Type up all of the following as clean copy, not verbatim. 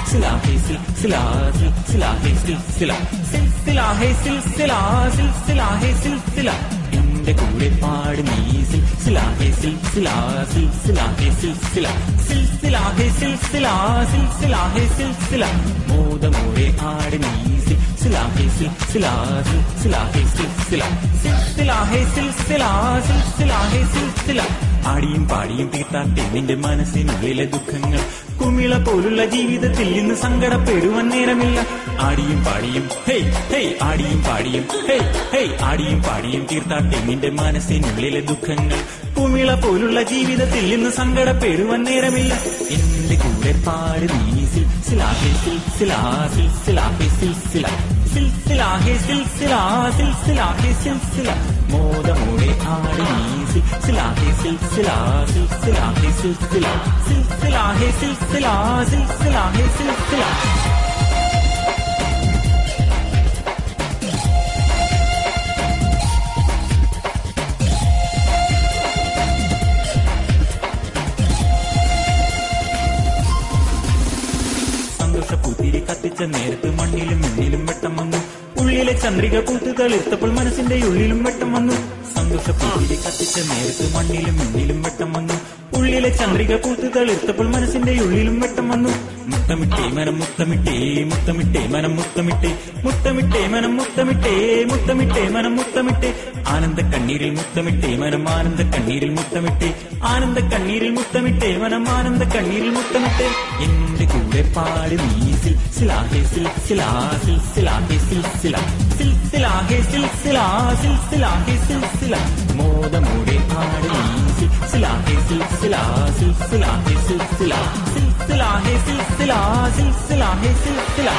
सिलसिला है सिलसिला सिलसिला है सिलसिला सिलसिला है सिलसिला सिलसिला है सिलसिला എന്റെ കൂടെ പാട് നീ സിൽസില ഹേ സിൽസില സിൽസില ഹേ സിൽസില സിൽസില ഹേ സിൽസില സിൽസില ഹേ സിൽസില മോദമോടെ ആട് നീ സിൽസില ഹേ സിൽസില സിൽസില ഹേ സിൽസില സിൽസില ഹേ സിൽസില സിൽസില ഹേ സിൽസില ആടിയും പാടിയും തീർത്താട്ടെ നിന്റെ മനസ്സിനുള്ളിലെ ദുഃഖങ്ങൾ കുമിള പോലുള്ള ജീവിതത്തിൽ ഇന്ന് സങ്കടപ്പെടുവാൻ നേരമില്ല ആടിയും പാടിയും ഹേയ് ഹേയ് ആടിയും പാടിയും ഹേയ് ഹേയ് ആടിയും പാടിയും തീർത്താട്ടെ നിന്റെ മനസ്സിനുള്ളിലെ ദുഃഖങ്ങൾ കുമിള പോലുള്ള ജീവിതത്തിൽ ഇന്ന് സങ്കടപ്പെടുവാൻ നേരമില്ല എന്റെ കൂടെ പാട് നീ സിൽസില ഹേ സിൽസില സിൽസില ഹേ സിൽസില സിൽസില ഹേ സിൽസില സിൽസില ഹേ സിൽസില മോദമോടെ ആട് നീ സിൽസില ഹേ സിൽസില സിൽസില ഹേ സിൽസില സിൽസില ഹേ സിൽസില സിൽസില ഹേ സിൽസില സന്തോഷപ്പൂത്തിരി കത്തിച്ച നേരത്ത് മണ്ണിലും മിന്നിലും വെട്ടം വന്നു ഉള്ളിലെ ചന്ദ്രിക പൂത്ത് തളിർത്തപ്പോൾ മനസ്സിന്റെ ഉള്ളിലും വെട്ടം വന്നു സന്തോഷപ്പൂത്തിരി കത്തിച്ച നേരത്ത് മണ്ണിലും മിന്നിലും വെട്ടം വന്നു ഉള്ളിലെ ചന്ദ്രിക പൂത്ത് തളിർത്തപ്പോൾ മനസ്സിന്റെ ഉള്ളിലും വെട്ടം വന്നു മുത്തമിട്ടേ മനം മുത്തമിട്ടേ മുത്തമിട്ടേ മനം മുത്തമിട്ടേ മുത്തമിട്ടേ മനം മുത്തമിട്ടേ മുത്തമിട്ടേ മനം മുത്തമിട്ടേ ആനന്ദ കണ്ണീരിൽ മുത്തമിട്ടേ മനം ആനന്ദ കണ്ണീരിൽ മുത്തമിട്ടേ ആനന്ദ കണ്ണീരിൽ മുത്തമിട്ടേ മനം ആനന്ദ കണ്ണീരിൽ മുത്തമിട്ടേ എന്റെ കൂടെ പാട് നീ സിൽസില ഹേ സിൽസില സിൽസില ഹേ സിൽസില സിൽസില ഹേ സിൽസില സിൽസില ഹേ സിൽസില മോദമോടെ പാട് നീ സിൽസില ഹേ സിൽസില സിൽസില ഹേ സിൽസില സിൽസില ഹേ സിൽസില സിൽസില ഹേ സിൽസില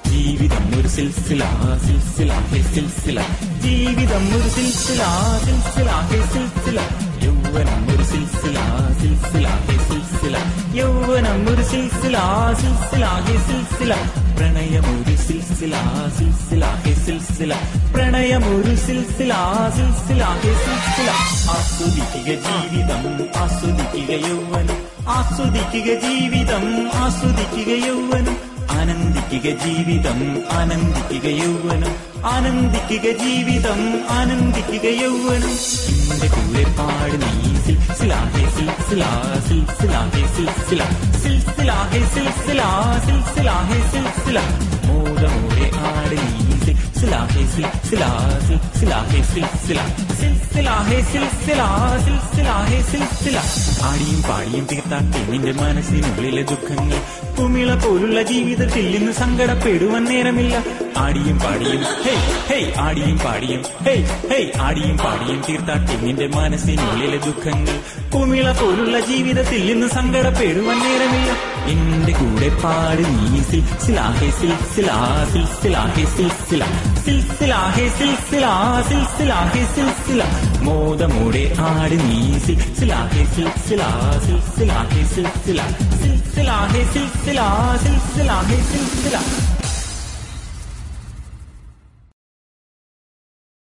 ജീവിതം ഒരു സിൽസില സിൽസില ഹേ സിൽസില ജീവിതം ഒരു സിൽസില സിൽസില ഹേ സിൽസില യൗവനം ഒരു സിൽസില സിൽസില ഹേ സിൽസില യൗവനം ഒരു സിൽസില സിൽസില ഹേ സിൽസില പ്രണയമൊരു സിൽസില സിൽസില ഹേ സിൽസില പ്രണയമൊരു സിൽസില സിൽസില ഹേ സിൽസില ആസ്വദിക്കുക ജീവിതം ആസ്വദിക്കുക യൗവനം ആസ്വദിക്കുക ജീവിതം ആസ്വദിക്കുക യൗവനം ആനന്ദിക്കുക ജീവിതം ആനന്ദിക്കുക യൗവനം ആനന്ദിക്കുക ജീവിതം ആനന്ദിക്കുക യൗവനം എന്റെ കൂടെ പാട് നീ സിൽസില ഹേ സിൽസില സിൽസില ഹേ സിൽസില സിൽസില ഹേ സിൽസില സിൽസില ഹേ സിൽസില മോദമോടെ ആട് നീ സിൽസില ഹേ സിൽസില സിൽസില ഹേ സിൽസില സിൽസില ഹേ സിൽസില സിൽസില ഹേ സിൽസില ആടിയും പാടിയും തീർത്താട്ടെ നിന്റെ മനസ്സിനുള്ളിലെ ദുഃഖങ്ങൾ കുമിള പോലുള്ള ജീവിതത്തിൽ ഇന്ന് സങ്കടപ്പെടുവാൻ നേരമില്ല ആടിയും പാടിയും ഹേയ് ഹേയ് ആടിയും പാടിയും ഹേയ് ഹേയ് ആടിയും പാടിയും തീർത്താട്ടെ നിന്റെ മനസ്സിനുള്ളിലെ ദുഃഖങ്ങൾ കുമിള പോലുള്ള ജീവിതത്തിൽ ഇന്ന് സങ്കടപ്പെടുവാൻ നേരമില്ല എന്റെ കൂടെ പാട് നീ സിൽസില ഹേ സിൽസില സിൽസില ഹേ സിൽസില സിൽസില ഹേ സിൽസില സിൽസില ഹേ സിൽസില മോദമോടെ ആട് നീ സിൽസില ഹേ സിൽസില സിൽസില ഹേ സിൽസില സിൽസില ഹേ സിൽസില സിൽസില ഹേ സിൽസില